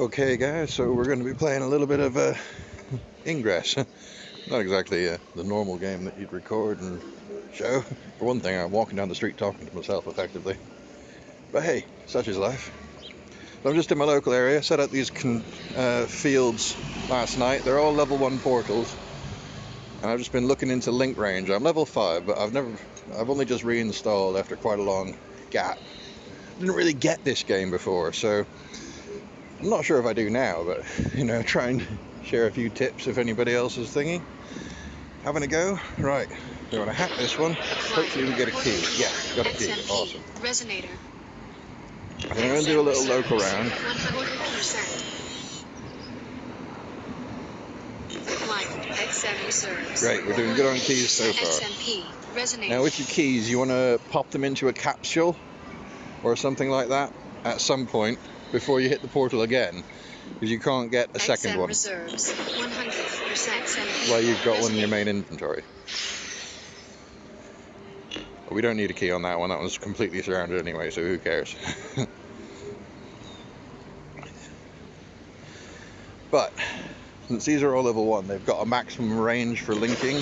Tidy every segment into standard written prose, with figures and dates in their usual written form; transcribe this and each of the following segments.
Okay guys, so we're going to be playing a little bit of Ingress. Not exactly the normal game that you'd record and show. For one thing, I'm walking down the street talking to myself effectively. But hey, such is life. So I'm just in my local area, set out these fields last night. They're all level 1 portals. And I've just been looking into link range. I'm level 5, but I've only just reinstalled after quite a long gap. Didn't really get this game before, so I'm not sure if I do now, but try and share a few tips if anybody else is thinking. Having a go? Right. We want to hack this one. Hopefully we get a key. Yeah, got a key. Awesome. Resonator. I think I'm going to do a little local round. 100%. XM reserves. Great, we're doing good on keys so far. XMP. Resonator. Now with your keys, you want to pop them into a capsule or something like that at some point before you hit the portal again, because you can't get a second one. Reserves. 100% XMP. Well, you've got one in your main inventory. But we don't need a key on that one. That one's completely surrounded anyway, so who cares? But since these are all level 1, they've got a maximum range for linking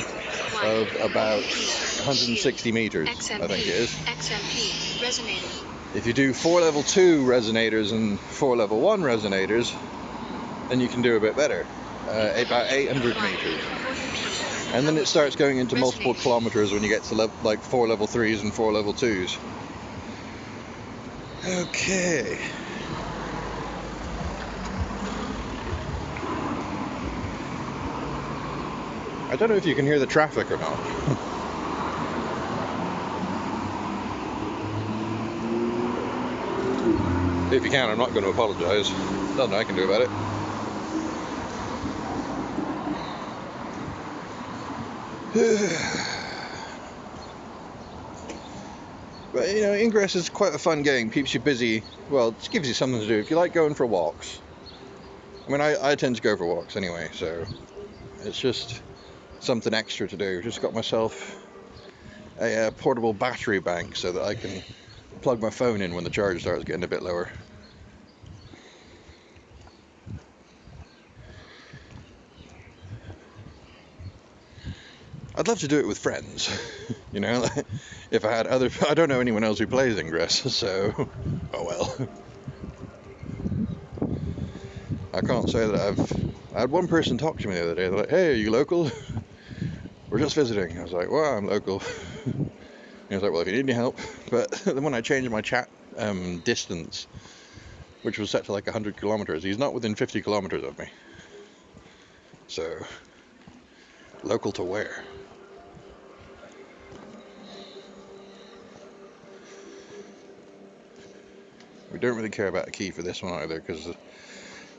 of about 160 meters, I think it is. XMP. Resonator. If you do 4 level 2 resonators and 4 level 1 resonators, then you can do a bit better, about 800 meters. And then it starts going into multiple kilometers when you get to like 4 level 3s and 4 level 2s. Okay. I don't know if you can hear the traffic or not. If you can, I'm not going to apologise. Nothing I can do about it. But Ingress is quite a fun game. Keeps you busy. Well, it gives you something to do. If you like going for walks. I mean, I tend to go for walks anyway, so it's just something extra to do. Just got myself a portable battery bank so that I can plug my phone in when the charge starts getting a bit lower. I'd love to do it with friends, if I had I don't know anyone else who plays Ingress, so, oh well. I can't say that I had one person talk to me the other day. They're like, hey, are you local? We're just visiting. I was like, well, I'm local. And he was like, well, if you need any help. But then when I changed my chat distance, which was set to like 100 kilometers, he's not within 50 kilometers of me. So, local to where? We don't really care about a key for this one either, because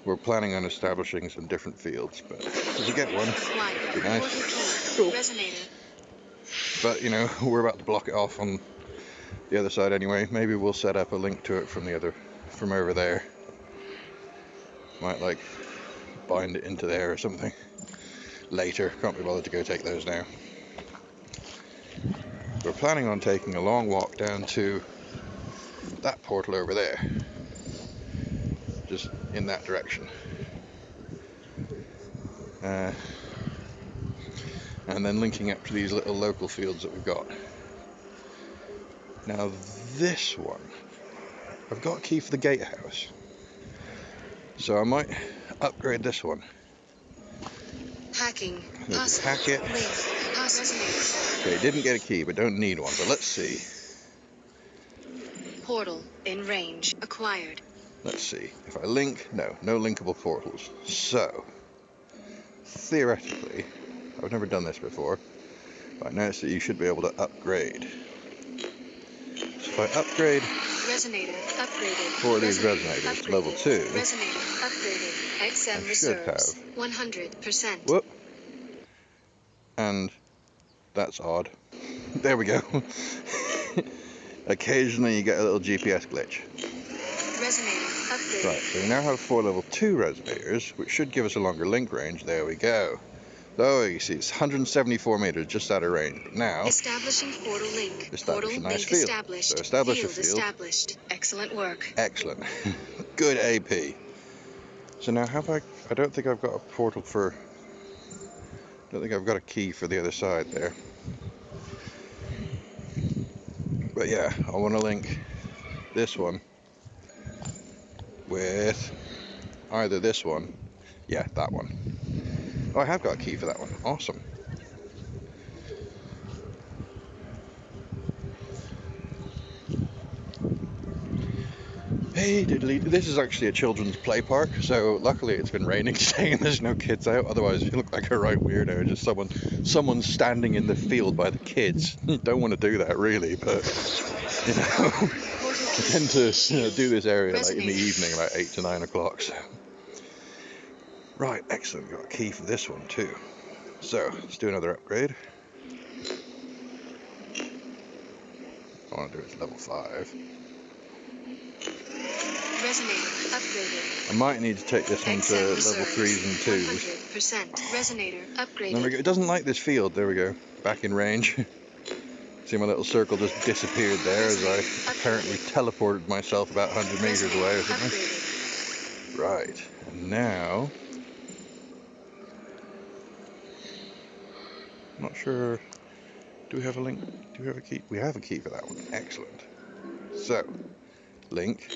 we're planning on establishing some different fields. But if we get one, it'd be nice. Cool. But we're about to block it off on the other side anyway. Maybe we'll set up a link to it from over there. Might like bind it into there or something later. Can't be bothered to go take those now. We're planning on taking a long walk down to that portal over there, just in that direction, and then linking up to these little local fields that we've got. Now this one, I've got a key for the gatehouse, so I might upgrade this one. Hacking. Hack it. Okay, didn't get a key, but don't need one, but let's see. Portal in range acquired. Let's see. If I link, no linkable portals. So, theoretically, I've never done this before, but I noticed that you should be able to upgrade. So if I upgrade Resonator upgraded. 4 of these resonators to level 2, Resonator upgraded. XM reserves 100%. Whoop. And that's odd. There we go. Occasionally you get a little GPS glitch. Resonator upgraded. Right, so we now have 4 level 2 resonators, which should give us a longer link range. There we go. So you see, it's 174 meters just out of range. But now, establishing portal link. Establish a nice link field. Established. So establish field a field. Established. Excellent work. Excellent. Good AP. So now I don't think I've got a portal for, I don't think I've got a key for the other side there. But yeah, I want to link this one with either this one, yeah, that one. Oh, I have got a key for that one, awesome. Hey diddly, this is actually a children's play park, so luckily it's been raining today and there's no kids out, otherwise you look like a right weirdo, just someone standing in the field by the kids. You don't want to do that really, but you know, I tend to do this area like in the evening, like 8 to 9 o'clock. So. Right, excellent, we've got a key for this one too. So, let's do another upgrade. I want to do it at level 5. Resonator upgraded. I might need to take this one to level 3s and 2s. 100% resonator upgraded. There we go. It doesn't like this field. There we go. Back in range. See, my little circle just disappeared there as I apparently teleported myself about 100 meters away or something. Right. And now, I'm not sure. Do we have a link? Do we have a key? We have a key for that one. Excellent. So, link.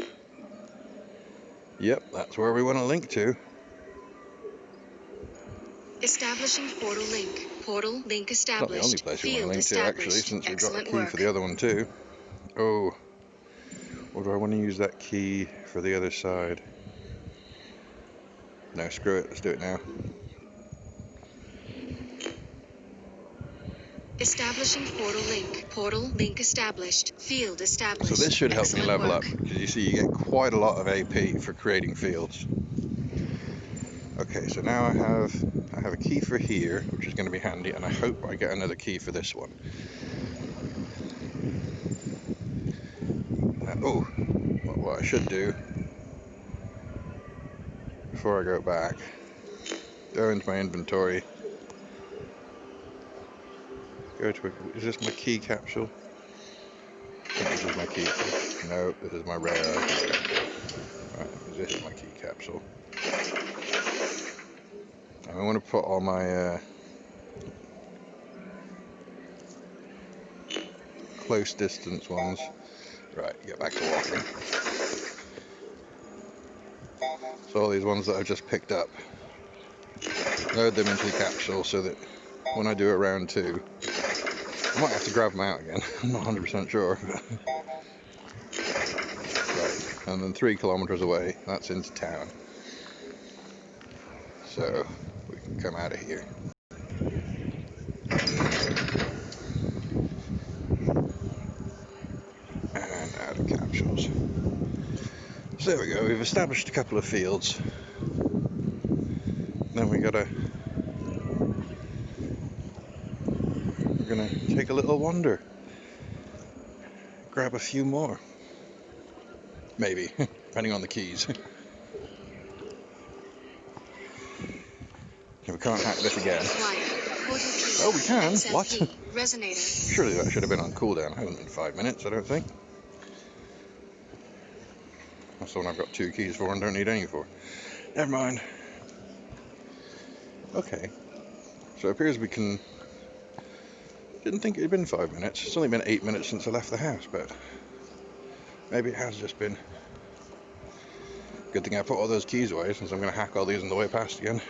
Yep, that's where we want to link to. Establishing portal link. Portal link established. Not the only place we want to link to, actually, since we've got a key for the other one too. Oh, or do I want to use that key for the other side? No, screw it. Let's do it now. Establishing portal link. Portal link established. Field established. So this should help me level up, work. because you see you get quite a lot of AP for creating fields. Okay, so now I have a key for here, which is going to be handy, and I hope I get another key for this one. Oh, what I should do before I go back, go into my inventory, go to is this my key capsule? I think this is my key. No, this is my rare item. Right, this is my key capsule. And I want to put all my close distance ones. Right, get back to walking. So all these ones that I've just picked up, load them into the capsule so that when I do a round 2, I might have to grab them out again. I'm not 100% sure. Right, and then 3 kilometers away, that's into town. So we can come out of here. And out of capsules. So there we go, we've established a couple of fields. Then we're gonna take a little wander. Grab a few more. Maybe, depending on the keys. We can't hack this again. Oh, we can? What? Surely that should have been on cooldown. It hasn't been 5 minutes, I don't think. That's the one I've got 2 keys for and don't need any for. Never mind. Okay. So it appears we can... Didn't think it had been 5 minutes. It's only been 8 minutes since I left the house, but... Maybe it has just been. Good thing I put all those keys away, since I'm going to hack all these on the way past again.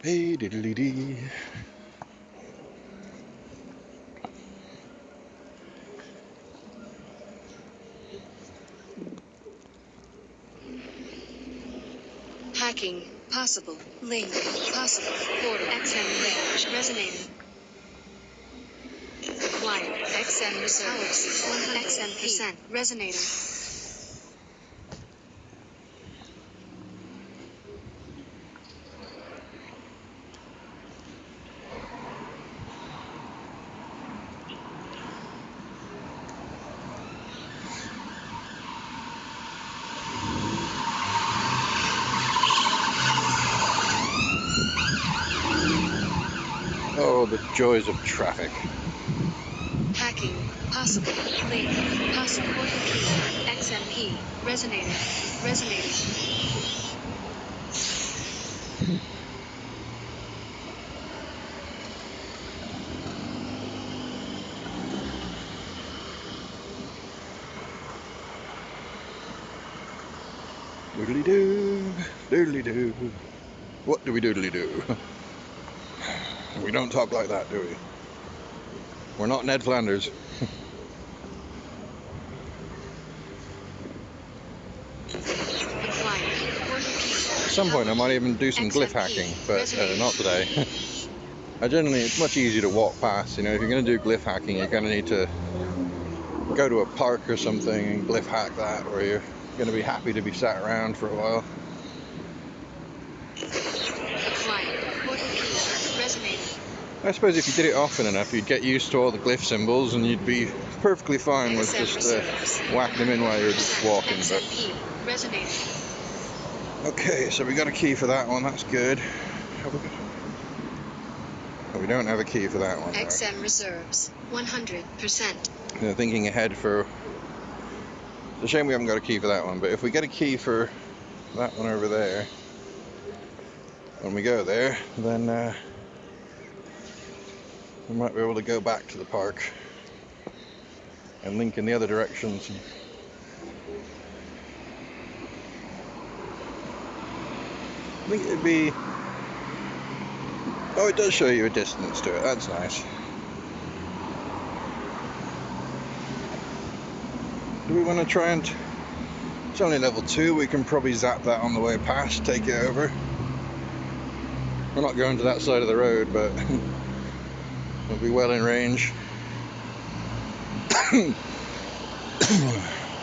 Hey diddly dee. Hacking. Possible. Link. Possible. Portal. XM range. Resonator. Acquired. XM reserves. 100% resonator. Oh, the joys of traffic. Hacking. key. Possible. Link. Possible. Portal key. XMP. Resonator. Resonator. Doodly doo, doodly doo. What do we doodly do? We don't talk like that, do we? We're not Ned Flanders. At some point I might even do some glyph hacking, but not today. It's much easier to walk past. You know, if you're going to do glyph hacking, you're going to need to go to a park or something and glyph hack that, where you're going to be happy to be sat around for a while. I suppose if you did it often enough, you'd get used to all the glyph symbols and you'd be perfectly fine with just whacking them in while you're just walking. But okay, so we got a key for that one. That's good. We don't have a key for that one. XM reserves 100%. Thinking ahead for. It's a shame we haven't got a key for that one, but if we get a key for that one over there, when we go there, then we might be able to go back to the park and link in the other directions. I think it'd be. Oh, it does show you a distance to it. That's nice. Do we want to try and... It's only level 2, we can probably zap that on the way past, take it over. We're not going to that side of the road, but we'll be well in range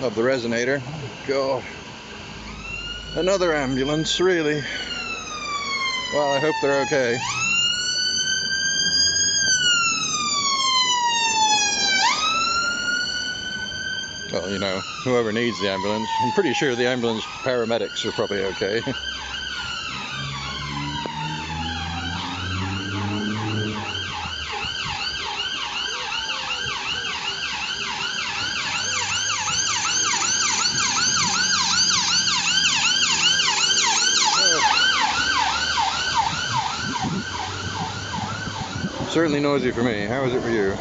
of the resonator. God. Another ambulance, really. Well, I hope they're okay. Well, you know, whoever needs the ambulance. I'm pretty sure the ambulance paramedics are probably okay. Certainly noisy for me. How is it for you?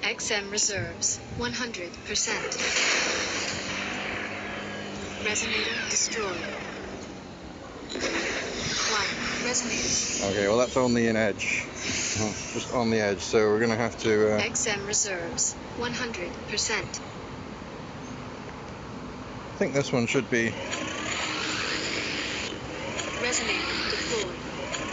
XM reserves 100%. Resonator destroyed. 1. Resonator. Okay, well that's on the edge. Just on the edge, so we're gonna have to... XM reserves 100%. I think this one should be... Resonator deployed.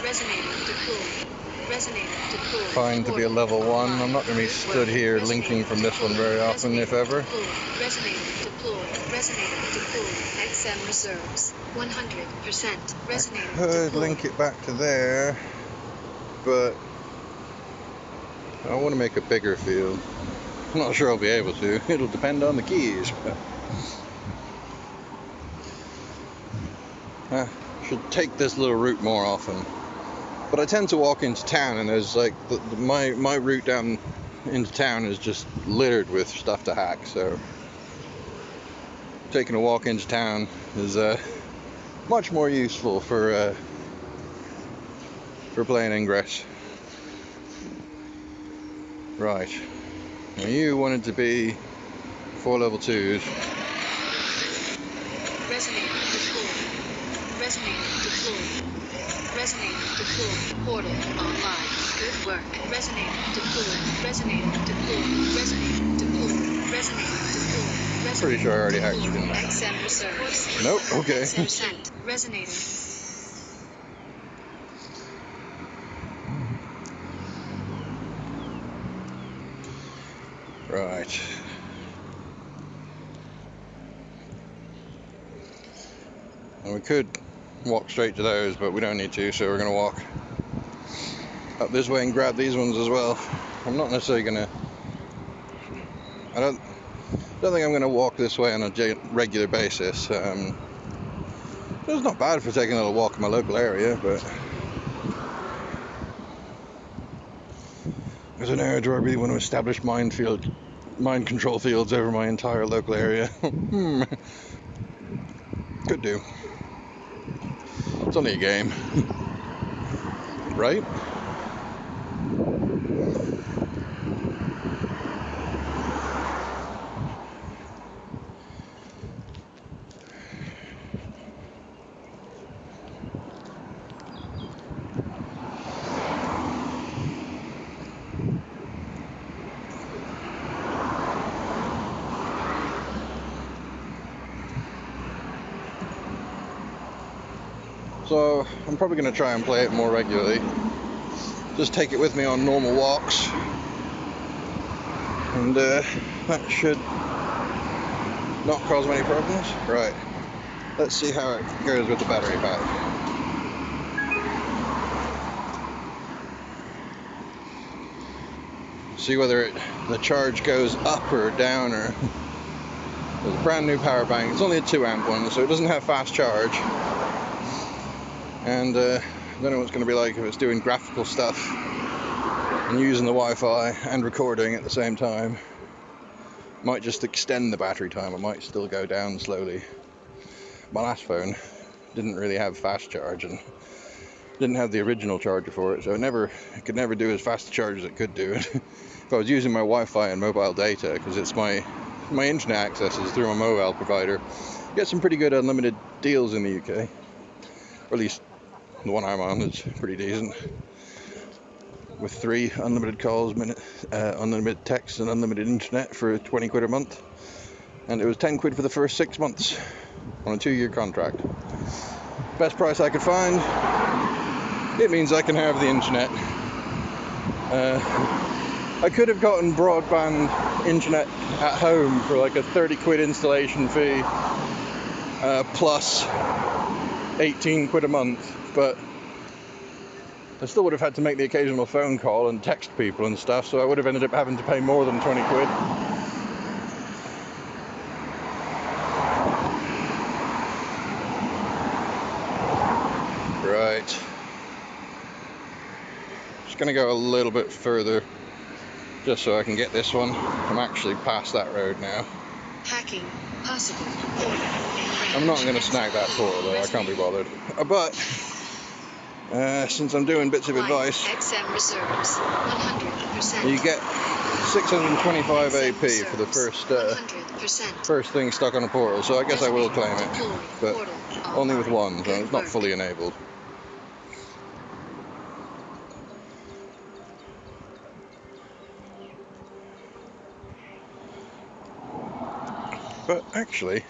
Resonator deployed. Resonator deployed. Fine to be a level 1. I'm not going to be stood here linking from this one very often, if ever. Resonator deployed. Resonator deployed. XM reserves 100%. Resonator I could link it back to there, but I want to make a bigger field. I'm not sure I'll be able to. It'll depend on the keys. But should take this little route more often. But I tend to walk into town, and there's like my route down into town is just littered with stuff to hack. So taking a walk into town is much more useful for playing Ingress. Right. Now you wanted to be 4 level 2s. Resonator deployed. Resonator deployed. Resonator deployed. Portal online. Good work. Resonator deployed. Resonator deployed. Resonator deployed. Resonator deployed. Pretty sure I already hacked you, didn't I? XM reserves. Nope. Okay. XM resonator. Right. And we could walk straight to those, but we don't need to, so we're going to walk up this way and grab these ones as well. I'm not necessarily going to... I don't think I'm going to walk this way on a regular basis. Just It's not bad for taking a little walk in my local area, but there's an area where I really want to establish mind control fields over my entire local area. Could do. It's only a game, right? So I'm probably going to try and play it more regularly. Just take it with me on normal walks, and that should not cause many problems. Right, let's see how it goes with the battery pack. See whether the charge goes up or down, or there's a brand new power bank. It's only a 2 amp one, so it doesn't have fast charge. And I don't know what it's going to be like if it's doing graphical stuff and using the Wi-Fi and recording at the same time. Might just extend the battery time. It might still go down slowly. My last phone didn't really have fast charge and didn't have the original charger for it, so it could never do as fast a charge as it could do. If I was using my Wi-Fi and mobile data, because it's my internet access is through my mobile provider, you get some pretty good unlimited deals in the UK, or at least the one I'm on is pretty decent, with 3 unlimited calls, unlimited text and unlimited internet for 20 quid a month, and it was 10 quid for the first 6 months on a 2-year contract. Best price I could find. It means I can have the internet. I could have gotten broadband internet at home for like a 30 quid installation fee, plus 18 quid a month, but I still would have had to make the occasional phone call and text people and stuff, so I would have ended up having to pay more than 20 quid. Right. Just gonna go a little bit further just so I can get this one. I'm actually past that road now. Hacking possible. I'm not going to snag that portal though, I can't be bothered. But since I'm doing bits of advice, XM reserves 100%. you get 625 AP for the first thing stuck on a portal, so I guess I will claim it, but only with one, so it's not fully enabled. But actually,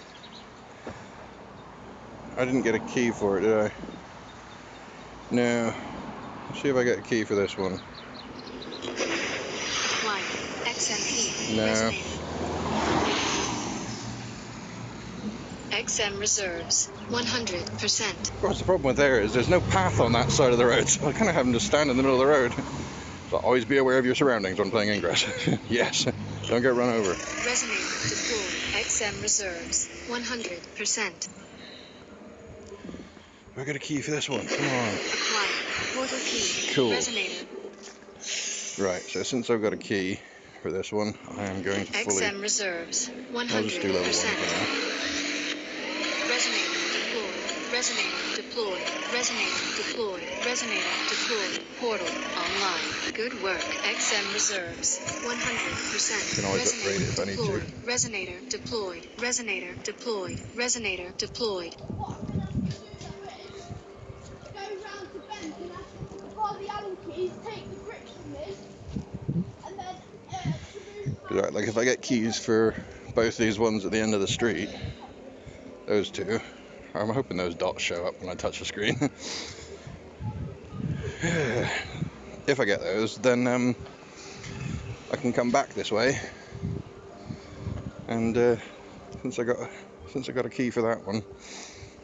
I didn't get a key for it, did I? No. Let's see if I get a key for this one. XMP. No. XM reserves 100%. Of course, the problem with there is there's no path on that side of the road, so I kind of have them just stand in the middle of the road. So always be aware of your surroundings when playing Ingress. Yes, don't get run over. Resonator deployed. XM reserves 100%. I got a key for this one. Come on. Acquired. Portal key. Cool. Resonator. Right, so since I've got a key for this one, I am going to fully... XM reserves 100%. I'll just do level 1 for now. Resonator deployed. Resonator deployed. Resonator deployed. Resonator deployed. Portal online. Good work. XM reserves 100%. Can always upgrade it if I need to. Resonator deployed. Resonator deployed. Resonator deployed. Like if I get keys for both these ones at the end of the street, those two, I'm hoping those dots show up when I touch the screen. If I get those, then I can come back this way, and since I got a key for that one,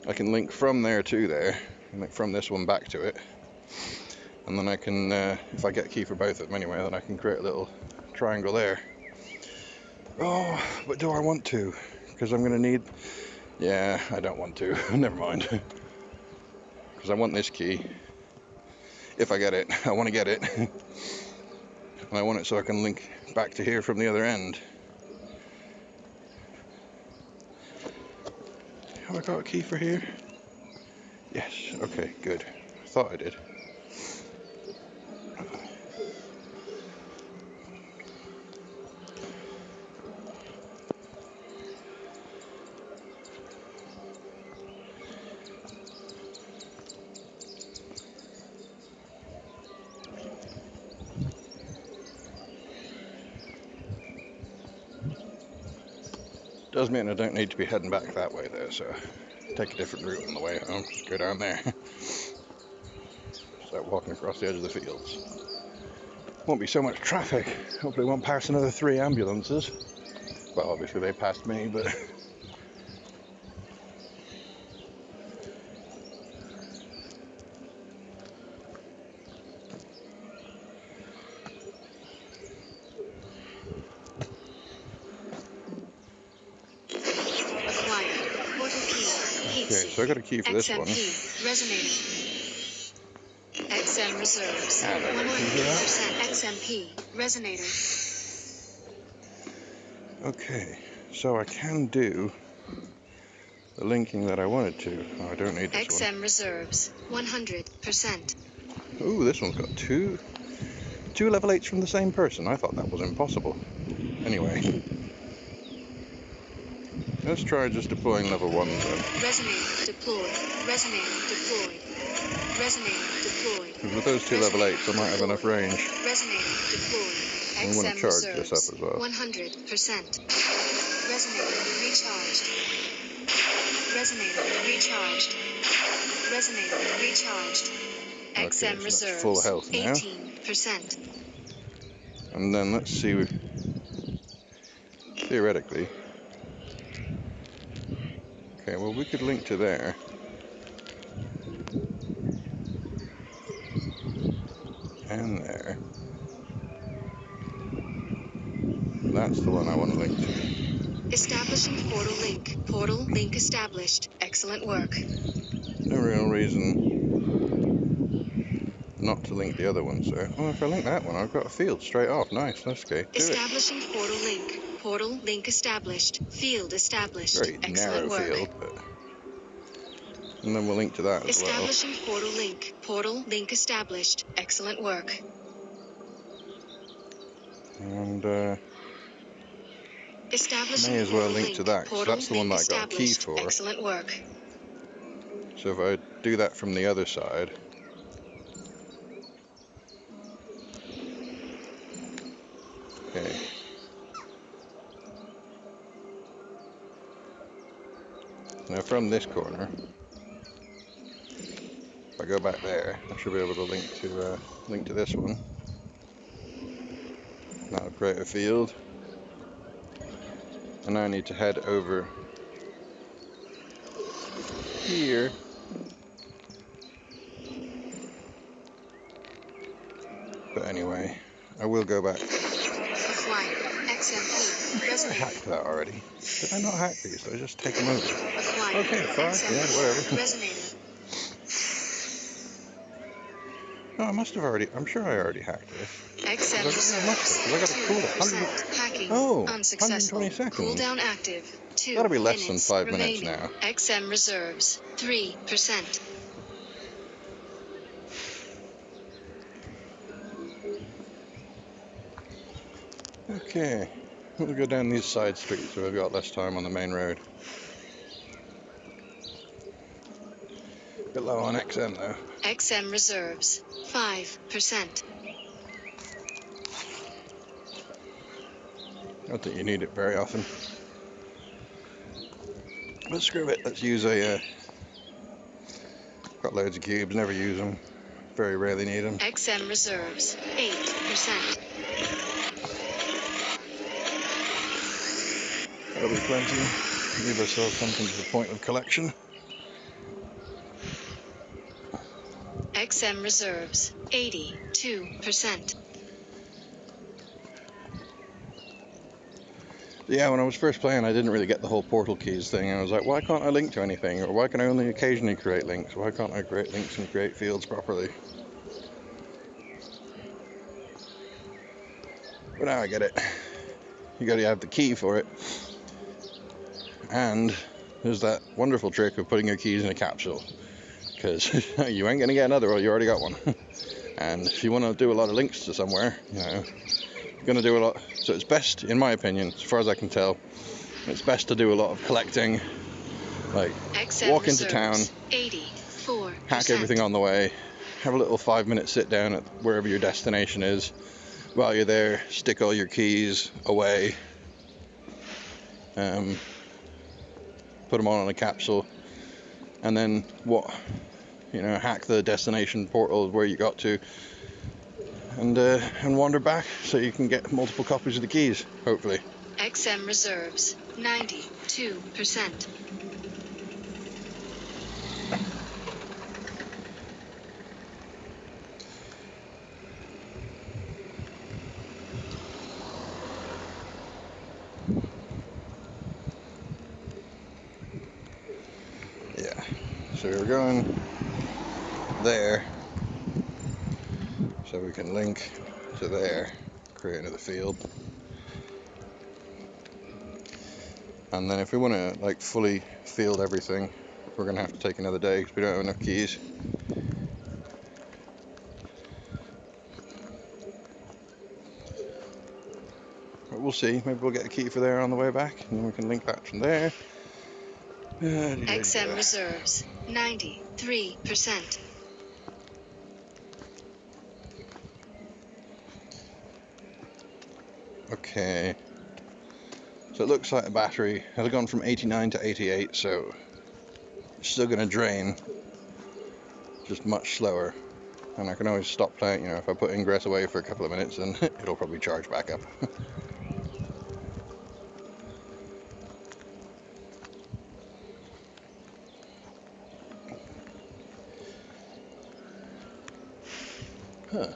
I can link from there to there, and link from this one back to it, and then I can, if I get a key for both of them anyway, then I can create a little triangle there. Oh, but do I want to? Because I'm going to need... Yeah, I don't want to. Never mind. because I want this key. If I get it, I want to get it. And I want it so I can link back to here from the other end. Have I got a key for here? Yes, okay, good. I thought I did. Does mean I don't need to be heading back that way though, so take a different route on the way home. Just go down there. Start walking across the edge of the fields. Won't be so much traffic. Hopefully won't pass another 3 ambulances. Well, obviously they passed me, but... Okay, so I got a key for this one. Resonating. XM reserves. 100% XMP. Resonator. Okay, so I can do the linking that I wanted to. Oh, I don't need this one. XM reserves. 100%. Ooh, this one's got two level 8s from the same person. I thought that was impossible. Anyway, let's try just deploying level 1s then. Resonator deployed. Resonator deployed. Resonator deployed. Because with those 2 level 8s, I might have enough range. Resonator deployed. I want to charge this up as well. 100%. Resonator recharged. Resonator recharged. Resonator recharged. Okay, XM so reserves. that's full health now. 18%. And then let's see, theoretically. Okay, well we could link to there. And there. That's the one I want to link to. Establishing portal link. Portal link established. Excellent work. No real reason not to link the other one, so... Oh, if I link that one, I've got a field straight off. Nice, that's okay. Do Establishing portal link. Portal link established. Field established. Very Excellent narrow work. field, but... And then we'll link to that as well. Establishing portal link. Portal link established. Excellent work. And, Establishing may as well portal link to that, because that's the one that I got a key for. Excellent work. So if I do that from the other side... Okay. Now from this corner, if I go back there, I should be able to link to this one. That'll create a field. And now I need to head over here. But anyway, I will go back. Acquired. XMP. I hacked that already. Did I not hack these? Did I just take them over? Acquired. Okay, fine. XMP. Yeah, whatever. Resonator. No, I must have already. I'm sure I already hacked this. XM I must have, because I got a cool 100. Hacking. Oh, Unsuccessful. 120 seconds. Cooldown active. 2 That'll be less than minutes 5 minutes remaining. now. XM reserves. 3%. Okay, we'll go down these side streets so we've got less time on the main road. Bit low on XM though. XM reserves. 5%. Not that you need it very often. But screw it, let's use a... got loads of cubes, never use them. Very rarely need them. XM reserves. 8%. That'll be plenty. Leave ourselves something to the point of collection. XM reserves. 82%. Yeah, when I was first playing, I didn't really get the whole portal keys thing. I was like, why can't I link to anything? Or why can I only occasionally create links? Why can't I create links and create fields properly? But now I get it. You gotta have the key for it. And there's that wonderful trick of putting your keys in a capsule. Because you ain't gonna get another one, you already got one. And if you want to do a lot of links to somewhere, you're gonna do a lot. So it's best, in my opinion, as far as I can tell, it's best to do a lot of collecting. Like, walk into town, 84%. hack everything on the way, have a little 5-minute sit down at wherever your destination is. While you're there, stick all your keys away, put them all in a capsule, and then hack the destination portal where you got to, and wander back so you can get multiple copies of the keys, hopefully. XM reserves 92%. Yeah, so we're going there so we can link to there, create another field. And then if we want to like fully field everything, we're going to have to take another day because we don't have enough keys. But we'll see, maybe we'll get a key for there on the way back and then we can link that from there. XM reserves 93%. Okay, so it looks like the battery has gone from 89 to 88, so it's still going to drain, just much slower. And I can always stop playing, if I put Ingress away for a couple of minutes, then it'll probably charge back up. Huh.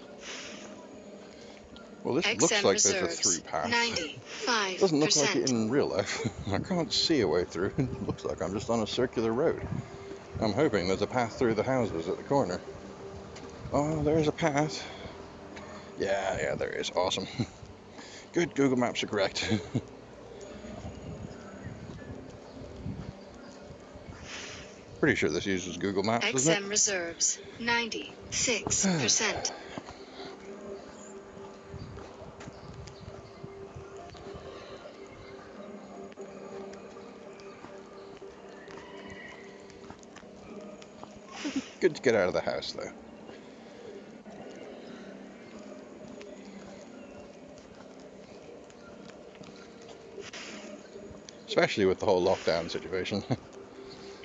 Well, this XM looks like there's a reserves through path. 95%. Doesn't look like it in real life. I can't see a way through. It looks like I'm just on a circular road. I'm hoping there's a path through the houses at the corner. Oh, there's a path. Yeah, there is. Awesome. Good, Google Maps are correct. Pretty sure this uses Google Maps, doesn't it? XM reserves 96%. Good to get out of the house, though. Especially with the whole lockdown situation.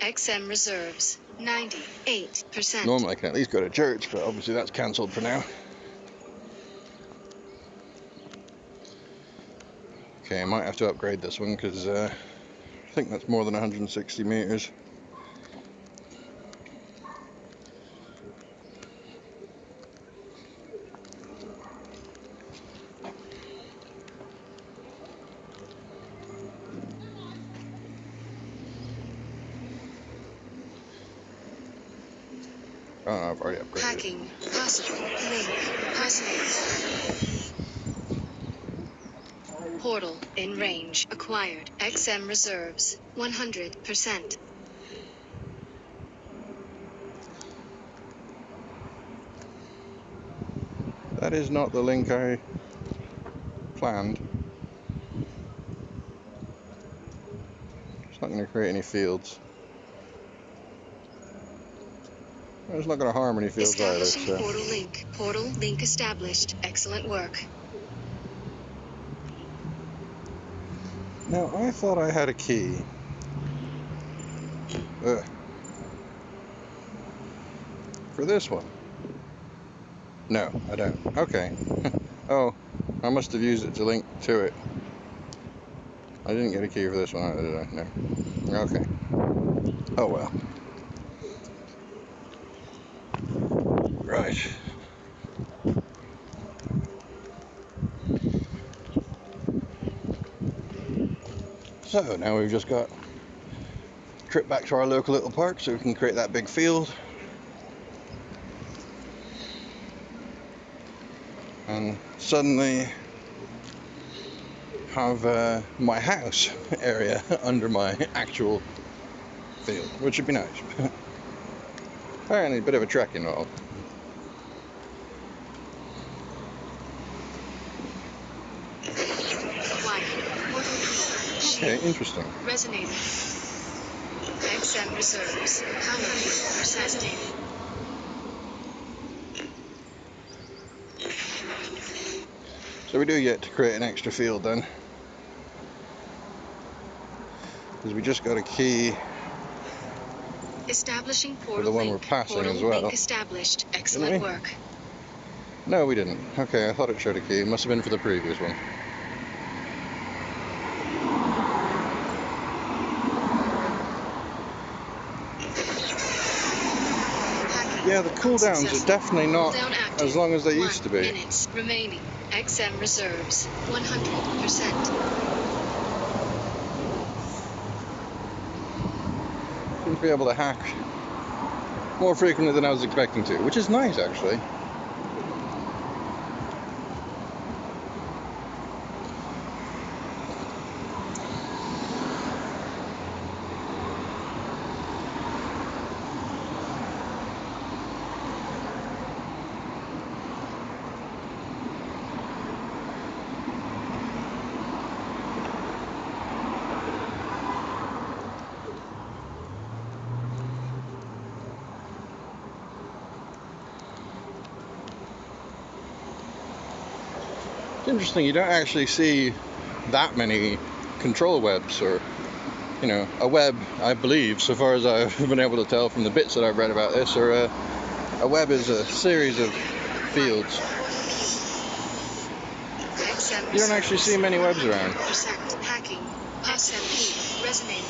XM reserves 98%. Normally I can at least go to church, but obviously that's cancelled for now. Okay, I might have to upgrade this one because I think that's more than 160 meters. Oh, I've already upgraded. Hacking. Possible. Link. Possible. Portal. In range. Acquired. XM reserves 100%. That is not the link I planned. It's not going to create any fields. It's not going to harm any fields either. Establishing portal link. Portal link established. Excellent work. Now, I thought I had a key. For this one. No, I don't. Okay. Oh, I must have used it to link to it. I didn't get a key for this one either, did I? No. Okay. Oh well. Right. So now we've just got a trip back to our local little park so we can create that big field. And suddenly have my house area under my actual field, which would be nice. Apparently a bit of a trek involved. Okay, interesting. Resonating. XM reserves. Power persisting. So we do get to create an extra field then, because we just got a key Establishing portal for the one link. we're passing Portal as well. link established. Excellent work. No, we didn't. Okay, I thought it showed a key. It must have been for the previous one. Yeah, the cooldowns are definitely not as long as they used to be. 1 minute remaining. XM reserves 100%. Seem to be able to hack more frequently than I was expecting to, which is nice actually. It's interesting, you don't actually see that many control webs, or, you know, a web, I believe, so far as I've been able to tell from the bits that I've read about this, or a web is a series of fields. You don't actually see many webs around. Hacking. XMP. Resonating.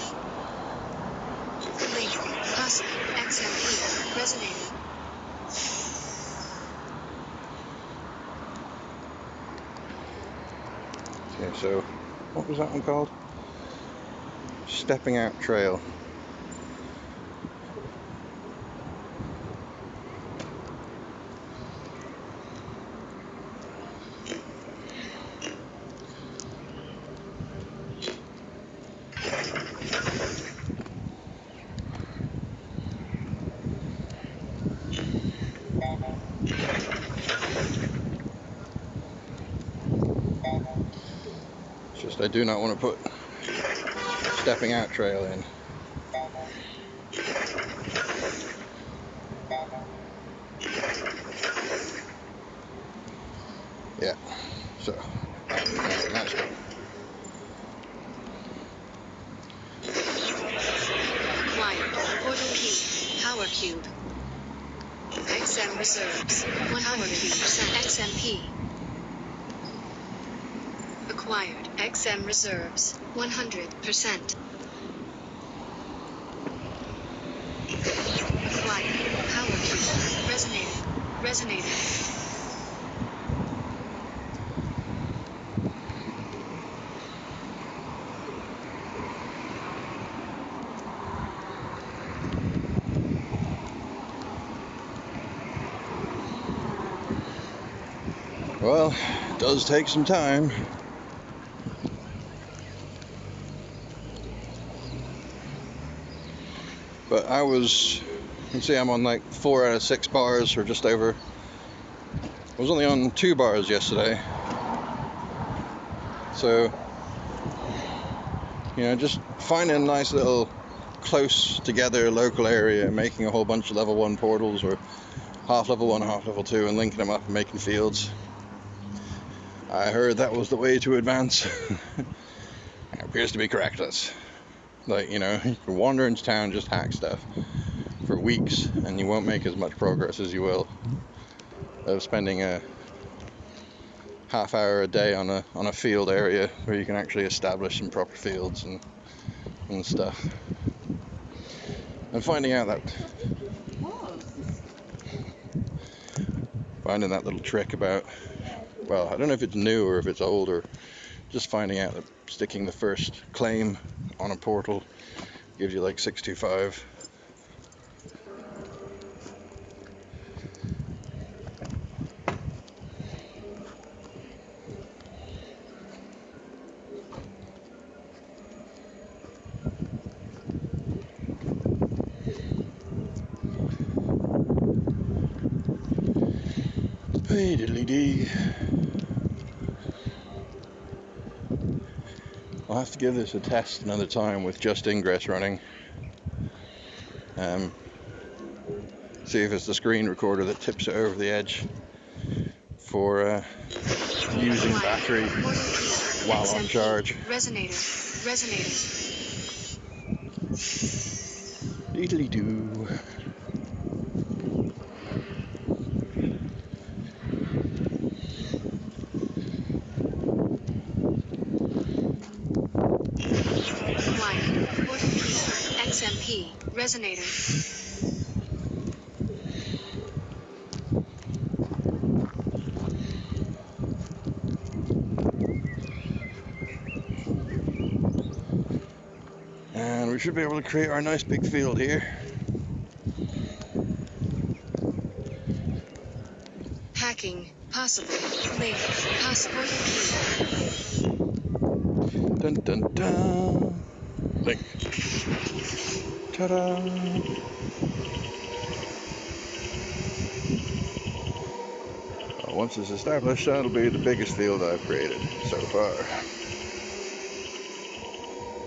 Link. XMP. Resonating. Okay, so what was that one called? Stepping out trail. It's just I do not want to put stepping out trail in. Yeah, so that's good. Acquired. Portal key. Power cube. XM reserves 100%. XMP. Acquired. XM reserves 100%. Acquired. Power cube. Resonating. Resonating. Well, it does take some time. But I was, you can see I'm on like 4 out of 6 bars, or just over. I was only on 2 bars yesterday. So, you know, just finding a nice little close together local area, making a whole bunch of level 1 portals, or half level 1, half level 2, and linking them up and making fields. I heard that was the way to advance. It appears to be correct. That's like, you know, you can wander into town, just hack stuff for weeks, and you won't make as much progress as you will of spending a half hour a day on a field area where you can actually establish some proper fields and stuff. And finding that little trick about, well, I don't know if it's new or if it's old, or just finding out that sticking the first claim on a portal gives you like 625. Hey diddly dee. I'll have to give this a test another time with just Ingress running. See if it's the screen recorder that tips it over the edge for using battery while on charge. Resonator. Diddly doo. Line. Portal key. XMP. Resonator. And we should be able to create our nice big field here. Hacking. Possible. Link. Passport key. Dun dun dun. Link. Ta-da! Once it's established, that'll be the biggest field I've created so far.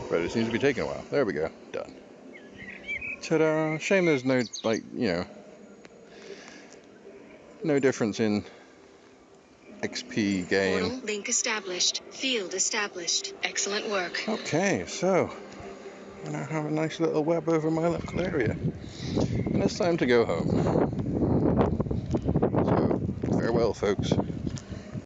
But it seems to be taking a while. There we go. Done. Ta-da! Shame there's no, like, no difference in XP gain. Portal link established. Field established. Excellent work. Okay, so I now have a nice little web over my local area. And it's time to go home. So, farewell, folks.